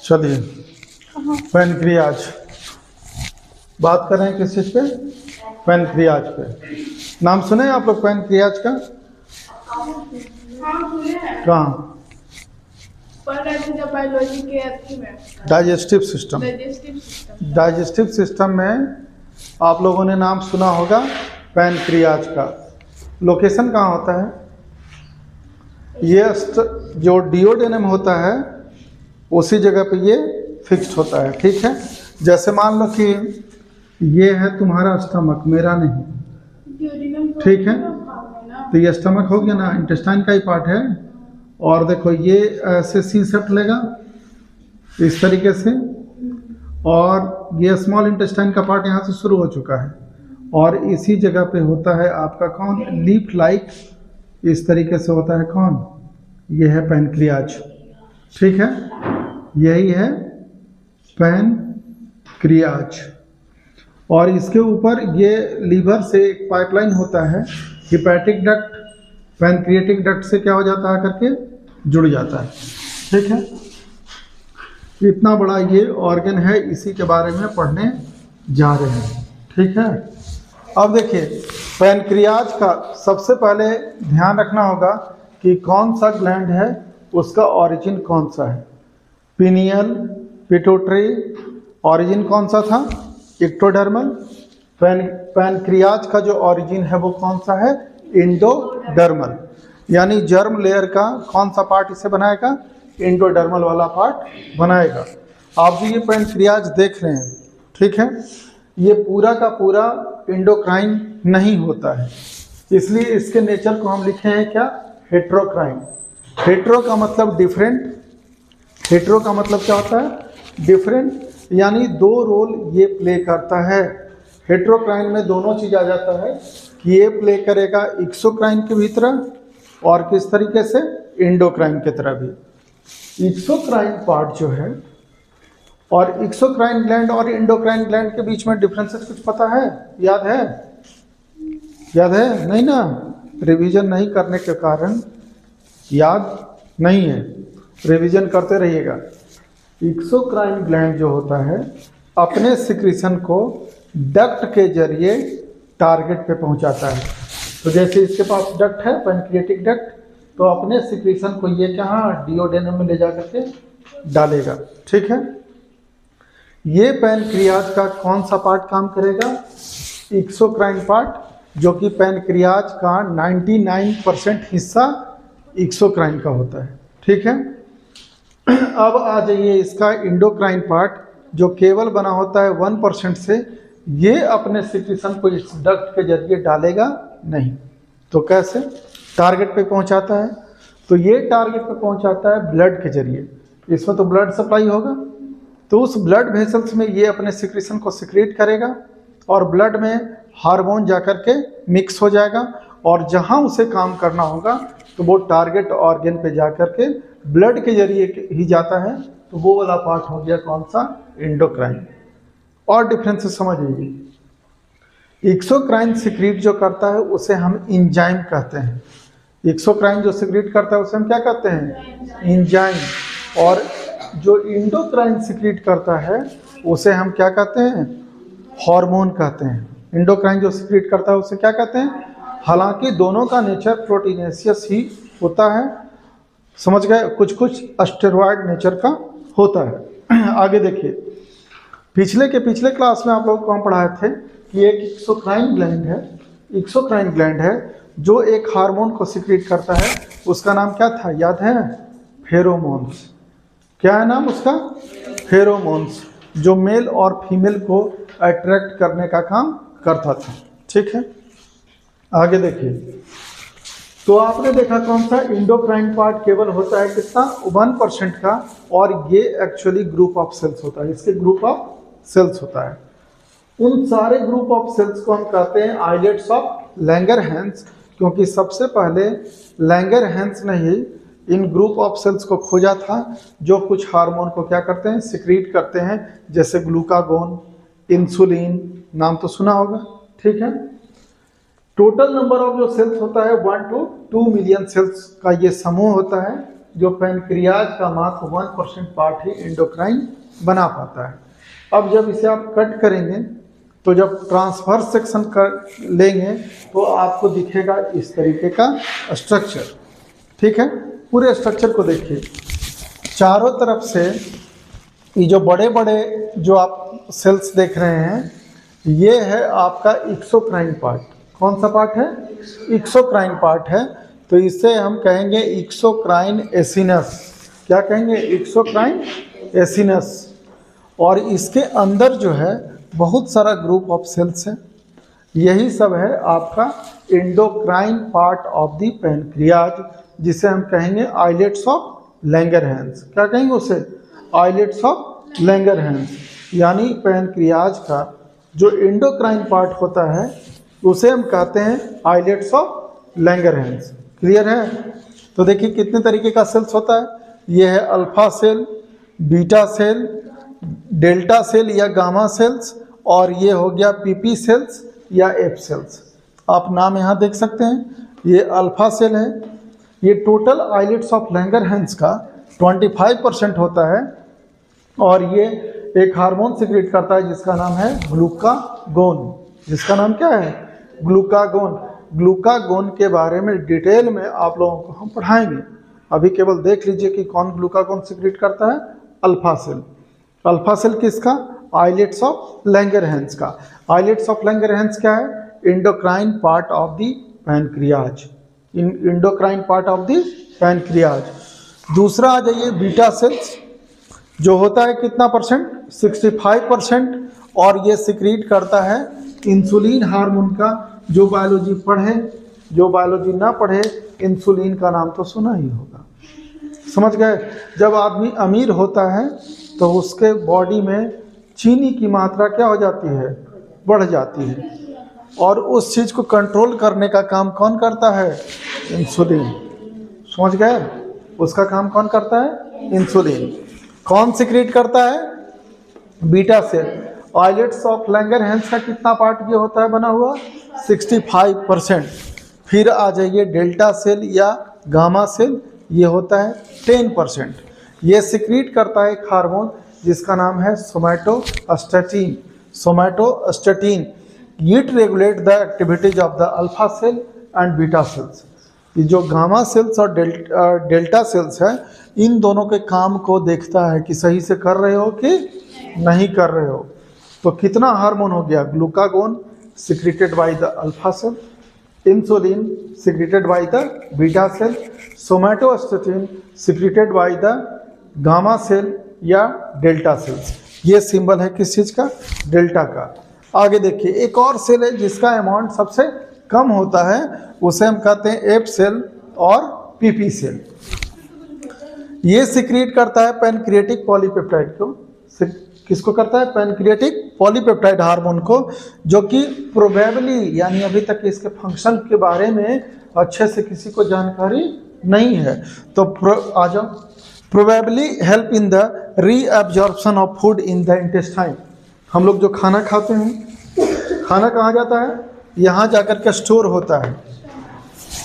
चलिए, पैनक्रियाज बात कर रहे हैं किस चीज़ पे? पैनक्रियाज पे। नाम सुने हैं आप लोग पैनक्रियाज का? कहाँ? बायोलॉजी के में डाइजेस्टिव सिस्टम। डाइजेस्टिव सिस्टम में आप लोगों ने नाम सुना होगा पैनक्रियाज का। लोकेशन कहाँ होता है? ये जो डिओडेनम होता है उसी जगह पे ये फिक्स्ड होता है, ठीक है। जैसे मान लो कि ये है तुम्हारा स्टमक, मेरा नहीं, ठीक है। तो ये स्टमक हो गया ना, इंटेस्टाइन का ही पार्ट है। और देखो ये ऐसे सी शेप लेगा इस तरीके से, और ये स्मॉल इंटेस्टाइन का पार्ट यहाँ से शुरू हो चुका है, और इसी जगह पे होता है आपका कौन? लीफ लाइक इस तरीके से होता है कौन? ये है पैनक्रियाज, ठीक है। यही है पैनक्रियाज। और इसके ऊपर ये लीवर से एक पाइपलाइन होता है, हिपैटिक डक्ट पैनक्रियाटिक डक्ट से क्या हो जाता है करके जुड़ जाता है, ठीक है। इतना बड़ा ये ऑर्गन है, इसी के बारे में पढ़ने जा रहे हैं, ठीक है। अब देखिए पैनक्रियाज का सबसे पहले ध्यान रखना होगा कि कौन सा ग्लैंड है, उसका ओरिजिन कौन सा है। पिनियल, पिट्यूटरी, ओरिजिन कौन सा था? एक्टोडर्मल। पैनक्रियाज का जो ओरिजिन है वो कौन सा है? इंडोडर्मल। यानी जर्म लेयर का कौन सा पार्ट इसे बनाएगा? इंडोडर्मल वाला पार्ट बनाएगा। आप जो ये पैनक्रियाज देख रहे हैं, ठीक है, ये पूरा का पूरा इंडोक्राइन नहीं होता है, इसलिए इसके नेचर को हम लिखे हैं क्या? हेट्रोक्राइन। हेट्रो का मतलब डिफरेंट, हेट्रो का मतलब क्या होता है? डिफरेंट, यानी दो रोल ये प्ले करता है। हेट्रोक्राइन में दोनों चीज आ जाता है कि ये प्ले करेगा एक्सोक्राइन के भीतर और किस तरीके से? इंडोक्राइन की तरह भी। एक्सोक्राइन पार्ट जो है, और एक्सोक्राइन ग्लैंड और इंडोक्राइन ग्लैंड के बीच में डिफरेंसेस कुछ पता है? याद है? याद है? नहीं ना, रिवीजन नहीं करने के कारण याद नहीं है, रिवीजन करते रहिएगा। एक्सोक्राइन ग्लैंड जो होता है अपने सिक्रीशन को डक्ट के जरिए टारगेट पे पहुंचाता है। तो जैसे इसके पास डक्ट है, पैनक्रियाटिक डक्ट, तो अपने सिक्रीशन को ये कहाँ? डिओडेनम में ले जा करके डालेगा, ठीक है। ये पैनक्रियाज का कौन सा पार्ट काम करेगा? एक्सोक्राइन पार्ट, जो कि पैनक्रियाज का 99% हिस्सा एक्सोक्राइन का होता है, ठीक है। अब आ जाइए इसका इंडोक्राइन पार्ट, जो केवल बना होता है 1% से। ये अपने सिक्रीशन को इस डक्ट के जरिए डालेगा नहीं, तो कैसे टारगेट पे पहुंचाता है? तो ये टारगेट पे पहुंचाता है ब्लड के जरिए। इसमें तो ब्लड सप्लाई होगा, तो उस ब्लड वेसल्स में ये अपने सिक्रीशन को सिक्रेट करेगा, और ब्लड में हार्मोन जाकर के मिक्स हो जाएगा, और जहां उसे काम करना होगा तो वो टारगेट ऑर्गन पे जाकर के ब्लड के जरिए ही जाता है। तो वो वाला पार्ट हो गया कौन सा? इंडोक्राइन। और डिफरेंसेस समझ लीजिए। एक्सोक्राइन सिक्रीट जो करता है उसे हम इंजाइम कहते हैं। एक्सोक्राइन जो सिक्रीट करता है उसे हम क्या कहते हैं? इंजाइम। और जो इंडोक्राइन सिक्रीट करता है उसे हम क्या कहते हैं? हार्मोन कहते हैं। इंडोक्राइन जो सिक्रीट करता है उसे क्या कहते हैं? हालांकि दोनों का नेचर प्रोटीनेशियस ही होता है, समझ गए, कुछ कुछ स्टेरॉयड नेचर का होता है। आगे देखिए, पिछले क्लास में आप लोगों को हम पढ़ाए थे कि एक एक्सोक्राइन ग्लैंड है, एक्सोक्राइन ग्लैंड है जो एक हार्मोन को सिक्रीट करता है। उसका नाम क्या था? याद है? फेरोमोन्स। क्या है नाम उसका? फेरोमोन्स, जो मेल और फीमेल को अट्रैक्ट करने का काम करता था, ठीक है। आगे देखिए, तो आपने देखा कौन सा? इंडोक्राइन पार्ट केवल होता है कितना? 1% का, और ये एक्चुअली ग्रुप ऑफ सेल्स होता है, इसके ग्रुप ऑफ सेल्स होता है। उन सारे ग्रुप ऑफ सेल्स को हम कहते हैं आइलेट्स ऑफ लैंगरहैंस, क्योंकि सबसे पहले लैंगरहैंस ने ही इन ग्रुप ऑफ सेल्स को खोजा था, जो कुछ हार्मोन को क्या करते हैं? सिक्रीट करते हैं, जैसे ग्लूकागोन, इंसुलिन, नाम तो सुना होगा, ठीक है। टोटल नंबर ऑफ जो सेल्स होता है 1 to 2 मिलियन सेल्स का ये समूह होता है, जो पैनक्रियाज का मात्र 1% पार्ट ही एंडोक्राइन बना पाता है। अब जब इसे आप कट करेंगे तो जब ट्रांसफर सेक्शन कर लेंगे तो आपको दिखेगा इस तरीके का स्ट्रक्चर। ठीक है, पूरे स्ट्रक्चर को देखिए, चारों तरफ से ये जो बड़े बड़े जो आप सेल्स देख रहे हैं, ये है आपका एक्सोक्राइन पार्ट। कौन सा पार्ट है? एक्सोक्राइन पार्ट है। तो इसे हम कहेंगे एक्सोक्राइन एसिनस। क्या कहेंगे? Exocrine acinus. और इसके अंदर जो है बहुत सारा ग्रुप ऑफ सेल्स है, यही सब है आपका endocrine part of the pancreas, जिसे हम कहेंगे आइलेट्स ऑफ लैंगरहैंस। क्या कहेंगे उसे? Islets of Langerhans. यानी पैनक्रियाज का जो एंडोक्राइन पार्ट होता है उसे हम कहते हैं आइलेट्स ऑफ लैंगरहैंस। क्लियर है? तो देखिए कितने तरीके का सेल्स होता है। ये है alpha cell, beta cell, delta cell या गामा सेल्स, और ये हो गया पीपी सेल्स या एफ सेल्स। आप नाम यहाँ देख सकते हैं। ये अल्फा सेल है। ये टोटल आइलेट्स ऑफ लैंगरहैंस का 25% होता है, और ये एक हार्मोन सिक्रेट करता है जिसका नाम है ग्लूकागोन। जिसका नाम क्या है? ग्लूकागोन। ग्लूकागोन के बारे में डिटेल में आप लोगों को हम पढ़ाएंगे। अभी केवल देख लीजिए कि कौन ग्लूकागोन सिक्रेट करता है। Alpha cell. अल्फा सेल किसका? आइलेट्स ऑफ लैंगरहैंस का। आइलेट्स ऑफ लैंगरहैंस क्या है? Endocrine part of the pancreas. Endocrine part of the pancreas. दूसरा आ जाइए बीटा सेल्स, जो होता है कितना परसेंट? 65%, और ये सिक्रीट करता है इंसुलिन हार्मोन का। जो बायोलॉजी पढ़े, जो बायोलॉजी ना पढ़े, इंसुलिन का नाम तो सुना ही होगा। समझ गए? जब आदमी अमीर होता है तो उसके बॉडी में चीनी की मात्रा क्या हो जाती है? बढ़ जाती है। और उस चीज़ को कंट्रोल करने का काम कौन करता है? इंसुलिन। समझ गए? उसका काम कौन करता है? इंसुलिन। कौन सिक्रीट करता है? Beta cell. Islets of Langerhans का कितना पार्ट ये होता है बना हुआ? 65%। फिर आ जाइए डेल्टा सेल या गामा सेल, ये होता है 10%। ये सिक्रीट करता है एक हार्मोन जिसका नाम है somatostatin. Somatostatin. It regulate the activities of the alpha cell and beta cells. ये जो गामा सेल्स और डेल्टा सेल्स है, इन दोनों के काम को देखता है कि सही से कर रहे हो कि नहीं कर रहे हो। तो कितना हार्मोन हो गया? Glucagon secreted by the alpha cell, insulin secreted by the beta cell, somatostatin secreted by the gamma cell या डेल्टा सेल्स। ये सिंबल है किस चीज़ का? डेल्टा का। आगे देखिए, एक और सेल है जिसका अमाउंट सबसे कम होता है, उसे हम कहते हैं एफ सेल और पीपी सेल। ये सिक्रीट करता है पैनक्रियाटिक पॉलीपेप्टाइड को। किसको करता है? पैनक्रियाटिक पॉलीपेप्टाइड हार्मोन को, जो कि प्रोबेबली, यानी अभी तक इसके फंक्शन के बारे में अच्छे से किसी को जानकारी नहीं है। तो आ जाओ, probably help in the reabsorption of food in the intestine. हम लोग जो खाना खाते हैं, खाना कहाँ जाता है? यहाँ जाकर के स्टोर होता है।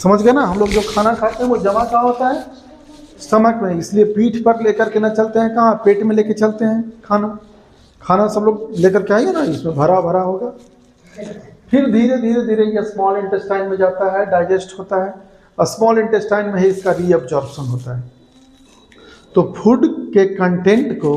समझ गए ना? हम लोग जो खाना खाते हैं वो जमा कहाँ होता है? स्टमक में। इसलिए पीठ पर लेकर के ना चलते हैं, कहाँ? पेट में लेके चलते हैं खाना। खाना सब लोग लेकर के आएंगे ना, इसमें भरा भरा होगा। फिर धीरे धीरे धीरे ये स्मॉल इंटेस्टाइन में जाता है, डाइजेस्ट होता है, और स्मॉल इंटेस्टाइन में ही इसका रीअब्जॉर्प्शन होता है। तो फूड के कंटेंट को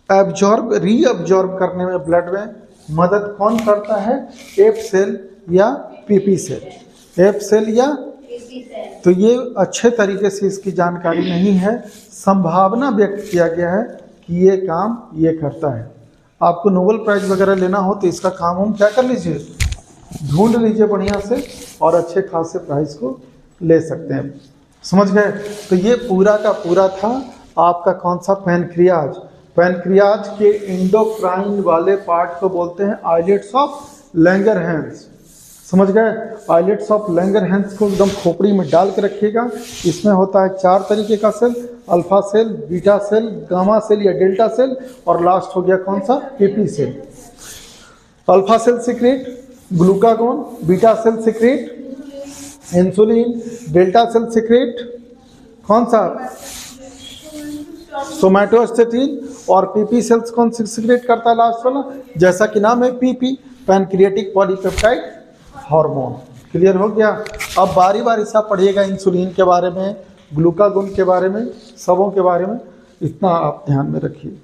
रीअब्जॉर्ब करने में ब्लड में मदद कौन करता है? एफ सेल या पीपी सेल। एफ सेल या तो ये अच्छे तरीके से इसकी जानकारी नहीं है। संभावना व्यक्त किया गया है कि ये काम ये करता है। आपको नोबेल प्राइज वगैरह लेना हो तो इसका काम हम क्या कर लीजिए? ढूंढ लीजिए बढ़िया से, और अच्छे खासे प्राइज को ले सकते हैं। समझ गए? तो ये पूरा का पूरा था आपका कौन सा? पैनक्रियाज। पैनक्रियाज के एंडोक्राइन वाले पार्ट को बोलते हैं आइलेट्स ऑफ लैंगरहैंस। समझ गए? आइलेट्स ऑफ लैंगरहैंस को एकदम खोपड़ी में डाल के रखिएगा। इसमें होता है 4 तरीके का cell, alpha cell, beta cell, gamma cell या डेल्टा सेल, और लास्ट हो गया कौन सा? PP cell. Alpha cell secrete glucagon, beta cell secrete insulin, delta cell secrete कौन सा? सोमैटोस्टेटिन। और पीपी सेल्स कौन सिक्रेट करता है लास्ट वाला, जैसा कि नाम है PP, pancreatic polypeptide hormone. Clear हो गया? अब बारी बारी सा पढ़िएगा इंसुलिन के बारे में, ग्लूकागोन के बारे में, सबों के बारे में, इतना आप ध्यान में रखिए।